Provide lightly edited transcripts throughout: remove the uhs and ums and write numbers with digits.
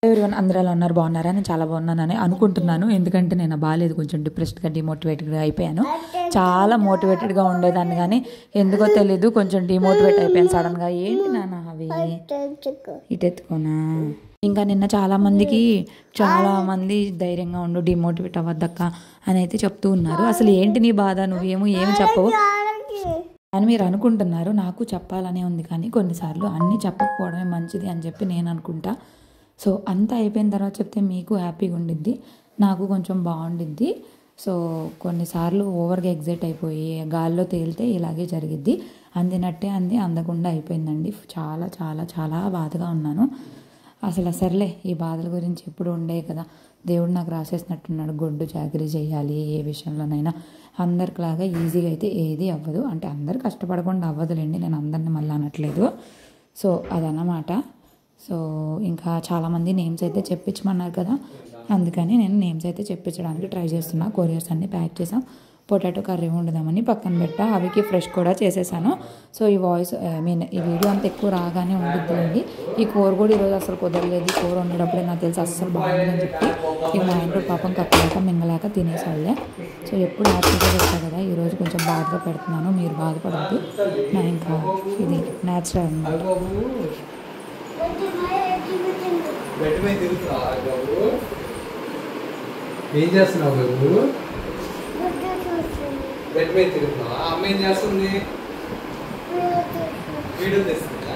Everyone అందరూ ఎలా ఉన్నారు, బాగున్నారా? నేను చాలా బాగున్నానని అనుకుంటున్నాను. ఎందుకంటే నేను బాగాలేదు, కొంచెం డిప్రెస్డ్గా డిమోటివేటెడ్గా అయిపోయాను. చాలా మోటివేటెడ్గా ఉండేదాన్ని కానీ ఎందుకో తెలీదు కొంచెం డిమోటివేట్ అయిపోయాను సడన్గా. ఏంటి నాన్న అవి ఇటెత్తుకోనా? ఇంకా నిన్న చాలామంది ధైర్యంగా ఉండు, డిమోటివేట్ అవ్వద్దక్క అని అయితే చెప్తూ ఉన్నారు. అసలు ఏంటి నీ బాధ, ఏమి చెప్పవు అని మీరు అనుకుంటున్నారు. నాకు చెప్పాలనే ఉంది కానీ కొన్నిసార్లు అన్నీ చెప్పకపోవడమే మంచిది అని చెప్పి నేను అనుకుంటా. సో అంతా అయిపోయిన తర్వాత చెప్తే మీకు హ్యాపీగా ఉండిద్ది, నాకు కొంచెం బాగుండిద్ది. సో కొన్నిసార్లు ఓవర్గా ఎగ్జైట్ అయిపోయి గాల్లో తేలితే ఇలాగే జరిగిద్ది. అందినట్టే అందకుండా అయిపోయిందండి. చాలా చాలా చాలా బాధగా ఉన్నాను. అసలు సర్లే, ఈ బాధల గురించి ఎప్పుడు ఉండే కదా, దేవుడు నాకు రాసేసినట్టున్నాడు. గొడ్డు చాకరీ చేయాలి ఏ విషయంలోనైనా. అందరిలాగా ఈజీగా అయితే ఏది అవ్వదు, అంటే అందరు కష్టపడకుండా అవ్వదులేండి, నేను అందరిని మళ్ళీ అనట్లేదు. సో అదన్నమాట. సో ఇంకా చాలామంది నేమ్స్ అయితే చెప్పించమన్నారు కదా, అందుకని నేను నేమ్స్ అయితే చెప్పించడానికి ట్రై చేస్తున్నా. కొరియర్స్ అన్నీ ప్యాక్ చేసాం. పొటాటో కర్రీ వండుదామని పక్కన పెట్టా, అవికి ఫ్రెష్ కూడా చేసేసాను. సో ఈ ఈ వీడియో అంత ఎక్కువ రాగానే ఉండిద్దండి. ఈ కూర కూడా ఈరోజు అసలు కుదరలేదు. కూర వండేటప్పుడే నాకు తెలిసి అస్సలు బాగుందని చెప్పి ఇక మా ఆయన కూడా పాపం కక్కలేక మింగలేక తినేసాళ్ళే. సో ఎప్పుడు హ్యాపీగా పెడతా కదా, ఈరోజు కొంచెం బాధగా పెడుతున్నాను, మీరు బాధపడద్దు. నా ఇంకా ఇది న్యాచురల్ అన్నమాట. ఏం చేస్తున్నావు నువ్వు? బెడ్ మీద తిరుగుతున్నావా? అమ్మ ఏం చేస్తుంది? వీడియో తెస్తుందా?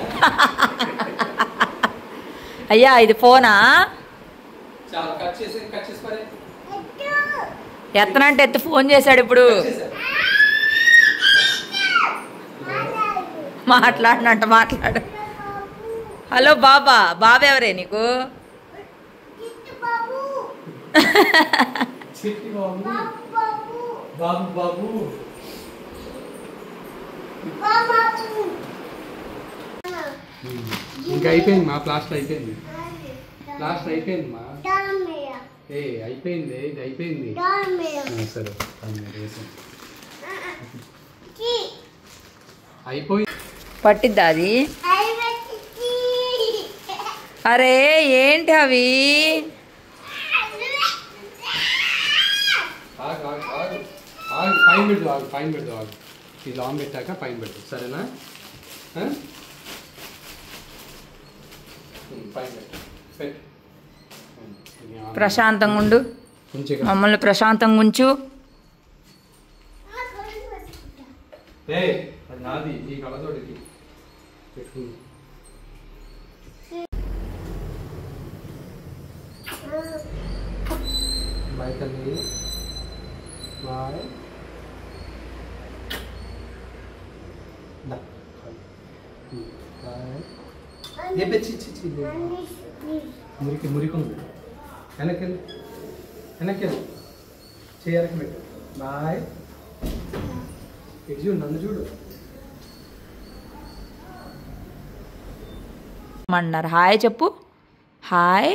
అయ్యా ఇది ఫోనా? చాలా కట్ చేసి పరే. ఎత్తనంటే ఎత్తి ఫోన్ చేశాడు ఇప్పుడు. మాట్లాడు. హలో బాబా ఎవరే నీకు? బాబు ఇంకా అయిపోయింది మా లాస్ట్ అయిపోయింది మా అయిపోయింది, ఇది అయిపోయింది. సరే అయిపోయింది. పట్టిద్దా అది? అరే ఏంటి అవి? పైన పెడదు ఈ లాంగ్ పెట్టాక పైన పెట్టు, సరేనా? పైన పెట్టు. ప్రశాంతంగా ఉండు, మమ్మల్ని ప్రశాంతంగా ఉంచు. నాది ఈ కళ్ళతోటి పెట్టుకుంది. బాయ్ తల్లి, బాయ్. మురికి వెనక్కి చేయడానికి పెట్టు. బాయ్. ఇటు చూడు, నన్ను చూడు. అన్నారు హాయ్ చెప్పు. హాయ్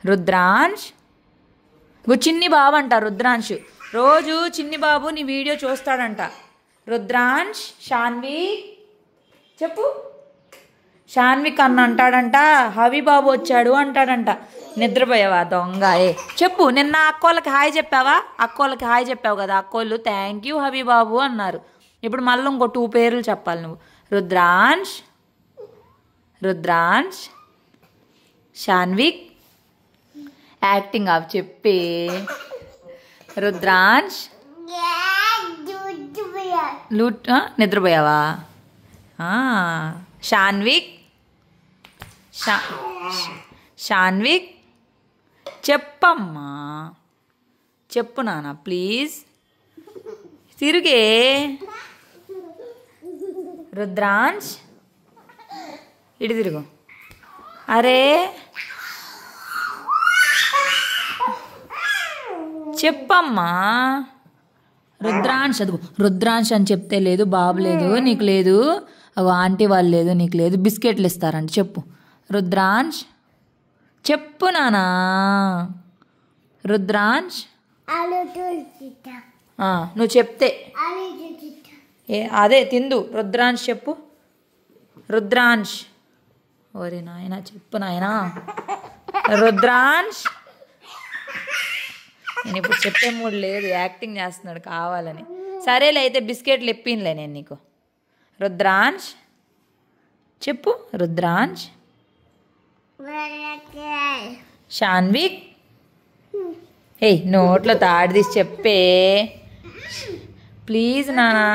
రుద్రాంశ్. చిన్ని బాబు అంట రుద్రాంశ్. రోజు చిన్ని బాబు నీ వీడియో చూస్తాడంట. రుద్రాంశ్ శాన్వి చెప్పు. శాన్విక్ అన్న అంటాడంట, హవి బాబు వచ్చాడు అంటాడంట. నిద్రపోయావా దొంగ? చెప్పు. నిన్న అక్కోళ్ళకి హాయ్ చెప్పావా? అక్కోళ్ళకి హాయ్ చెప్పావు కదా, అక్కోళ్ళు థ్యాంక్ యూ హవి బాబు అన్నారు. ఇప్పుడు మళ్ళీ ఇంకో 2 పేర్లు చెప్పాలి నువ్వు. రుద్రాంశ్ శాన్విక్. యాక్టింగ్ ఆఫ్ చెప్పే. రుద్రాంశ్ నిద్రపోయావా? శాన్విక్ చెప్పమ్మా, చెప్పు నాన్న ప్లీజ్. తిరిగే. రుద్రాంశ్ ఇటు తిరుగు. అరే చెప్పమ్మా. రుద్రాంశ్ అదుగు. రుద్రాంశ్ అని చెప్తే లేదు, బాబు లేదు, నీకు లేదు, అవి ఆంటీ వాళ్ళు లేదు, నీకు లేదు, బిస్కెట్లు ఇస్తారంట. చెప్పు రుద్రాంశ్, చెప్పు నానా. రుద్రాంశ్ నువ్వు చెప్తే అదే తిందు. రుద్రాంశ్ చెప్పు. రుద్రాంశ్ ఓరే నాయన చెప్పు నాయనా. రుద్రాంశ్ నేను ఇప్పుడు చెప్పే మూడు లేదు, యాక్టింగ్ చేస్తున్నాడు కావాలని. సరేలే అయితే బిస్కెట్లు ఎప్పిన్లే నేను నీకు. రుద్రాంశ్ చెప్పు. రుద్రాంశ్. షాన్విక్. ఏయ్ నోట్లో తాడి తీసి చెప్పే ప్లీజ్ నానా.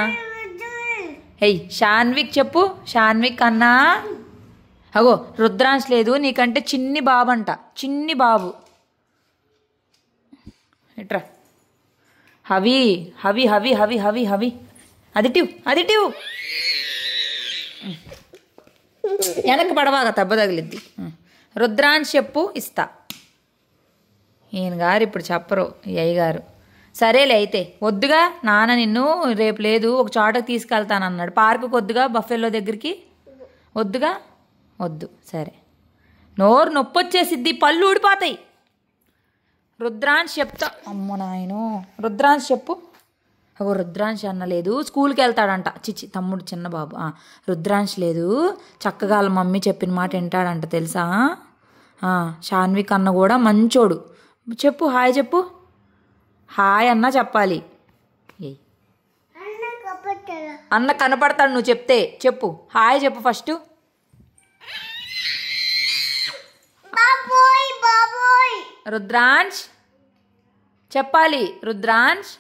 ఏయ్ షాన్విక్ చెప్పు. షాన్విక్ అన్నా. అగో రుద్రాంశ్ లేదు, నీకంటే చిన్ని బాబు అంట, చిన్ని బాబు. ఎట్రా. హవి హవి హవి హవి హవి హవి అదిటివ్ అదిటివ్. వెనక్కి పడవాగా తబ్బ తగిలిద్ది. రుద్రాంశ్ చెప్పు ఇస్తా. ఈయన గారు ఇప్పుడు చెప్పరు ఈ అయ్యగారు. సరేలే అయితే వద్దుగా నాన్న నిన్ను రేపు లేదు ఒక చోటకి తీసుకెళ్తానన్నాడు. పార్కుకి వద్దుగా, బఫెల్లో దగ్గరికి వద్దుగా. వద్దు సరే. నోరు నొప్పి వచ్చేసిద్ది, పళ్ళు ఊడిపోతాయి. రుద్రాంశ్ చెప్తా. అమ్మో నాయను. రుద్రాంశ్ చెప్పు. అగో రుద్రాంశ్ అన్న లేదు, స్కూల్కి వెళ్తాడంట. చిచ్చి తమ్ముడు చిన్న బాబు. రుద్రాంశ్ లేదు, చక్కగా వాళ్ళ మమ్మీ చెప్పిన మాట వింటాడంట తెలుసా. షాన్విక్ అన్న కూడా మంచోడు. చెప్పు హాయ్ చెప్పు. హాయ్ అన్న చెప్పాలి. అన్న కనపడతాడు నువ్వు చెప్తే. చెప్పు హాయ్ చెప్పు ఫస్ట్. రుద్రాంశ్ చెప్పాలి. రుద్రాంశ్.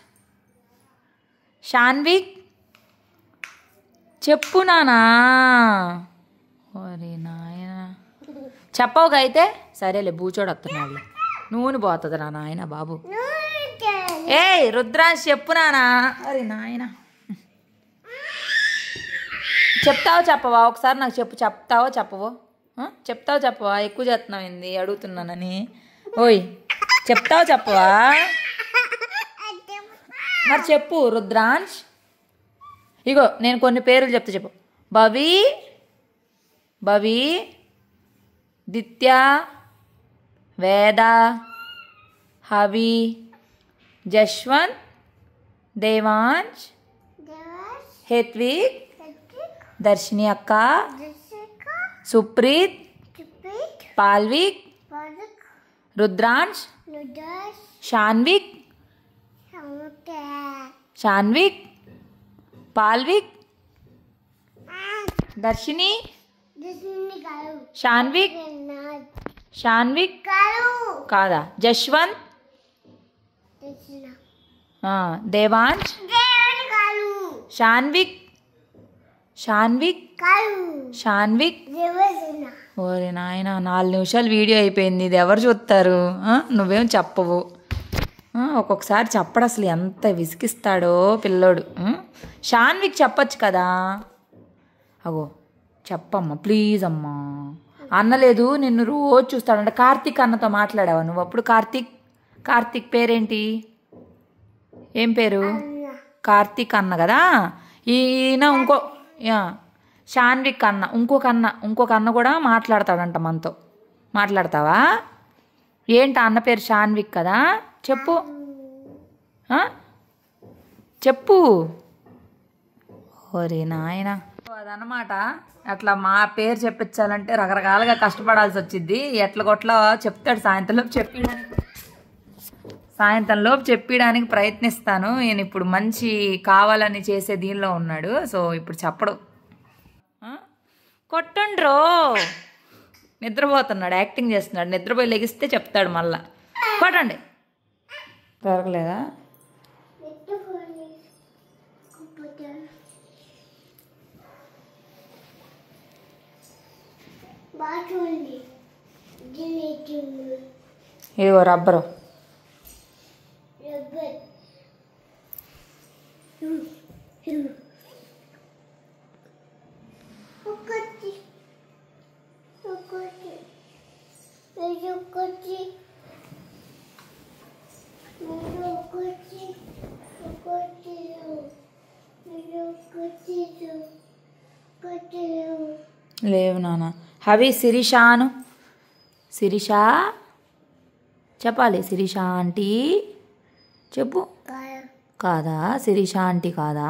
షాన్విక్ చెప్పు నానా. ఓరే నాయన చెప్పవుగా అయితే. సరేలే బూచోడు వస్తున్నాడు, నూనె పోతుంది నా నాయన బాబు. ఏయ్ రుద్రాంశ్ చెప్పు నానా. అరే నాయన చెప్తావో చెప్పవా ఒకసారి నాకు చెప్పు. చెప్తావో చెప్పవో. చెప్తావో చెప్పవా. ఎక్కువ చేస్తున్నావు ఏంది అడుగుతున్నానని. ఓయ్ చెప్తావో చెప్పవా. మరి చెప్పు రుద్రాంశ్. ఇగో నేను కొన్ని పేర్లు చెప్తా చెప్పు. భవి, భవి, దిత్య, వేద, హవి, జశ్వంత్, దేవాంశ్, హేత్విక్, దర్శిని అక్క, సుప్రీత్, పాల్విక్, రుద్రాంశ్, షాన్విక్, షాన్విక్, పాల్విక్, దర్శిని, షాన్విక్, షాన్విక్ కాదా, జశ్వంత్, దేవాంశ్, షాన్విక్, షాన్విక్, షాన్విక్. ఓరే నాయన 4 నిమిషాలు వీడియో అయిపోయింది, ఇది ఎవరు చూస్తారు. నువ్వేం చెప్పవు. ఒక్కొక్కసారి చెప్పడు అసలు, ఎంత విసిగిస్తాడో పిల్లోడు. షాన్విక్ చెప్పచ్చు కదా. అగో చెప్పమ్మా ప్లీజ్ అమ్మా. అన్నలేదు నిన్ను రోజు చూస్తాడంట. కార్తీక్ అన్నతో మాట్లాడావా నువ్వు అప్పుడు. కార్తీక్ పేరేంటి, ఏం పేరు. కార్తీక్ అన్న కదా. ఈయన ఇంకో షాన్విక్ అన్న, ఇంకొక అన్న కూడా మాట్లాడతాడంట మనతో. మాట్లాడతావా ఏంటి. అన్న పేరు షాన్విక్ కదా. చెప్పు చెప్పు. ఓరే నాయన అదన్నమాట. అట్లా మా పేరు చెప్పించాలంటే రకరకాలుగా కష్టపడాల్సి వచ్చింది. ఎట్ల కొట్లా చెప్తాడు. సాయంత్రంలోపు చెప్పడానికి ప్రయత్నిస్తాను. ఈయన ఇప్పుడు మంచి కావాలని చేసే దీనిలో ఉన్నాడు. సో ఇప్పుడు చెప్పడు. కొట్టుండ్రో. నిద్రపోతున్నాడు, యాక్టింగ్ చేస్తున్నాడు. నిద్రపోయి లెగిస్తే చెప్తాడు మళ్ళా. కొట్టండి. దొరకలేదా. ఇదిగో రబ్బరు. లేవు నాన్న. హవి శిరీషాను. శిరీష చెప్పాలి. శిరీష ఆంటీ చెప్పు. కాదా శిరీష ఆంటీ కాదా.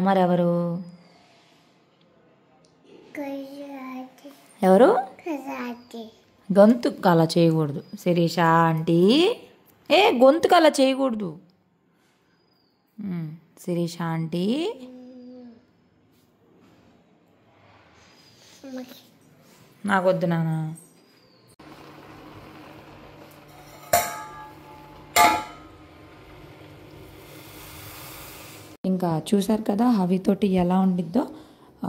మరెవరు. ఎవరు. గొంతుకు అలా చేయకూడదు శిరీష ఆంటీ. గొంతుకు అలా చేయకూడదు. శిరీష ఆంటీ. నాకొద్దు నాన్న. ఇంకా చూసారు కదా హవితోటి ఎలా ఉండిద్దో.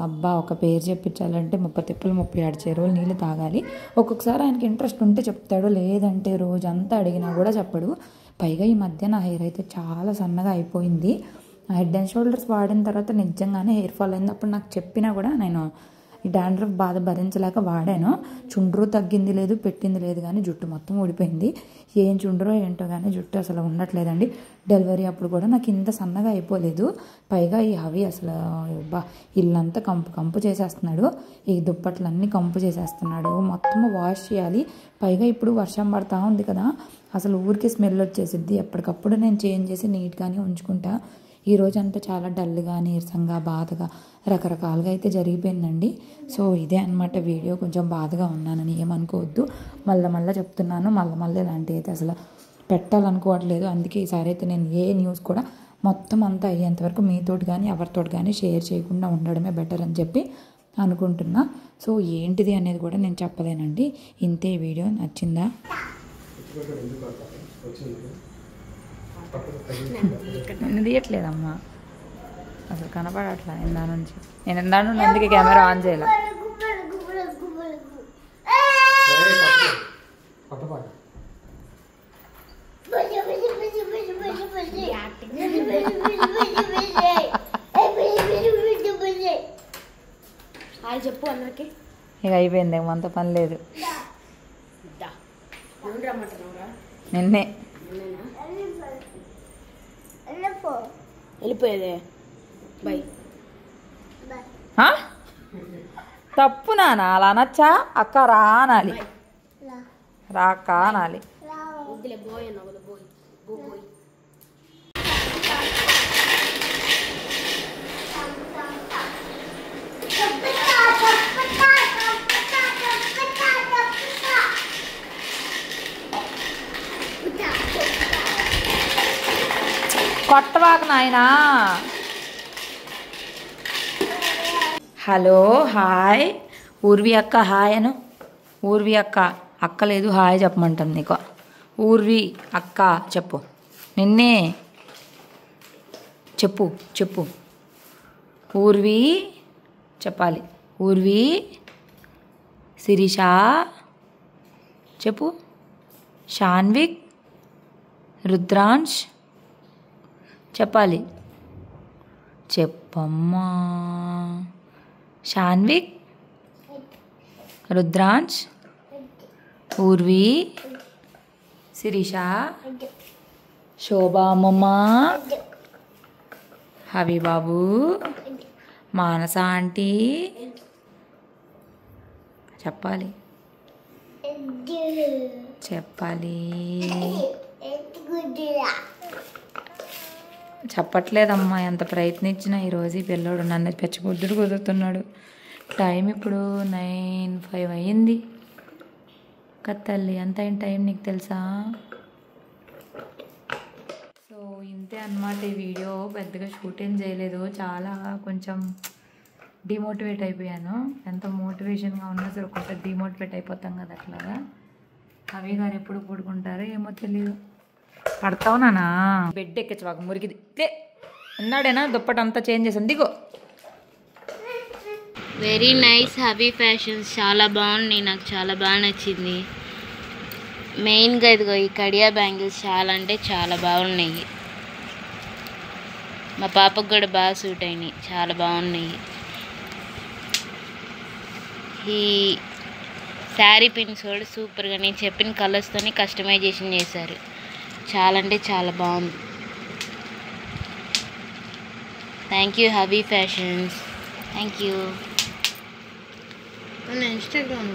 అబ్బా ఒక పేరు చెప్పించాలంటే 30 తిప్పలు 37 చెరువులు నీళ్ళు తాగాలి. ఒక్కొక్కసారి ఆయనకి ఇంట్రెస్ట్ ఉంటే చెప్తాడు, లేదంటే రోజంతా అడిగినా కూడా చెప్పడు. పైగా ఈ మధ్య నా హెయిర్ అయితే చాలా సన్నగా అయిపోయింది. హెడ్ అండ్ షోల్డర్స్ వాడిన తర్వాత నిజంగానే హెయిర్ ఫాల్ అయింది. అప్పుడు నాకు చెప్పినా కూడా నేను ఈ డాండ్రఫ్ బాధ భరించలేక వాడాను. చుండ్రు తగ్గింది లేదు, పెట్టింది లేదు, కానీ జుట్టు మొత్తం ఊడిపోయింది. ఏం చుండ్రో ఏంటో కానీ జుట్టు అసలు ఉండట్లేదండి. డెలివరీ అప్పుడు కూడా నాకు ఇంత సన్నగా అయిపోలేదు. పైగా ఈ హవి అసలు ఇల్లంతా కంపు కంపు చేసేస్తున్నాడు. ఈ దుప్పట్లన్నీ కంపు చేసేస్తున్నాడు. మొత్తం వాష్ చేయాలి. పైగా ఇప్పుడు వర్షం పడతా ఉంది కదా, అసలు ఊరికి స్మెల్ వచ్చేసిద్ది. ఎప్పటికప్పుడు నేను చేంజ్ చేసి నీట్గానే ఉంచుకుంటా. ఈ రోజంతా చాలా డల్గా, నీరసంగా, బాధగా రకరకాలుగా అయితే జరిగిపోయిందండి. సో ఇదే అన్నమాట వీడియో. కొంచెం బాధగా ఉన్నానని ఏమనుకోవద్దు. మళ్ళీ చెప్తున్నాను, మళ్ళీ ఇలాంటివి అయితే అసలు పెట్టాలనుకోవట్లేదు. అందుకే ఈసారి అయితే నేను ఏ న్యూస్ కూడా మొత్తం అంతా అయ్యేంతవరకు మీతోటి కానీ ఎవరితోటి కానీ షేర్ చేయకుండా ఉండడమే బెటర్ అని చెప్పి అనుకుంటున్నా. సో ఏంటిది అనేది కూడా నేను చెప్పలేనండి. ఇంతే. వీడియో నచ్చిందా? నేను తీయట్లేదమ్మా, అసలు కనపడట్లా ఇందా నుంచి. నేను ఇందా నుండి అందుకే కెమెరా ఆన్ చేయాల. చెప్పు అందరికి. ఇక అయిపోయింది, మనతో పని లేదు. నిన్నే వెళ్ళిపోయేదే. బై. తప్పు నానా, అలా అనొచ్చా? అక్క రా అనాలి, రా అక్క అనాలి. బోయ్ అన్న బోయ్ బోయ్. కొట్టవాకు నాయనా. హలో, హాయ్ ఊర్వి అక్క. హాయ్ అను. ఊర్వి అక్క. అక్క లేదు, హాయ్ చెప్పమంటుంది నీకు. ఊర్వి అక్క చెప్పు. నిన్నే చెప్పు చెప్పు. ఊర్వి చెప్పాలి. ఊర్వి. శిరీష చెప్పు. షాన్విక్, రుద్రాంశ్ చెప్పాలి. చెప్పమ్మా. షాన్విక్, రుద్రాంశ్, ఊర్వి, శిరీష, శోభా అమ్మమ్మ, హబీబాబు, మానస ఆంటీ చెప్పాలి. చెప్పాలి. చెప్పట్లేదమ్మా, ఎంత ప్రయత్నించినా. ఈరోజు ఈ పిల్లోడు నన్ను పెచ్చబుద్ధుడు కుదురుతున్నాడు. టైం ఇప్పుడు 9:05 అయ్యింది. కత్తల్లి ఎంత అయిన టైం నీకు తెలుసా? సో ఇంతే అన్నమాట. ఈ వీడియో పెద్దగా షూట్ ఏం చేయలేదు. చాలా కొంచెం డిమోటివేట్ అయిపోయాను. ఎంత మోటివేషన్గా ఉన్నా సరే ఒక్కొక్కసారి డిమోటివేట్ అయిపోతాం కదా, అట్లాగా. అవి గారు ఎప్పుడు పడుకుంటారో ఏమో తెలియదు. పడతావు నానా. బెడ్ ఎక్కించవాకు, మురికిది. ఉన్నాడేనా దుప్పటి అంతా చేంజ్ చేసాను. దిగో. Very nice hubby fashions. చాలా బాగున్నాయి, నాకు చాలా బాగా నచ్చింది. మెయిన్గా ఇదిగో ఈ కడియా బ్యాంగిల్స్ చాలా అంటే చాలా బాగున్నాయి. మా పాపకు కూడా బాగా సూట్ అయినాయి, చాలా బాగున్నాయి. ఈ శారీ పిన్స్ కూడా సూపర్గా నేను చెప్పిన కలర్స్తోని కస్టమైజేషన్ చేశారు. చాలా అంటే చాలా బాగుంది. Thank you hubby fashions. Thank you. మన ఇన్స్టాగ్రామ్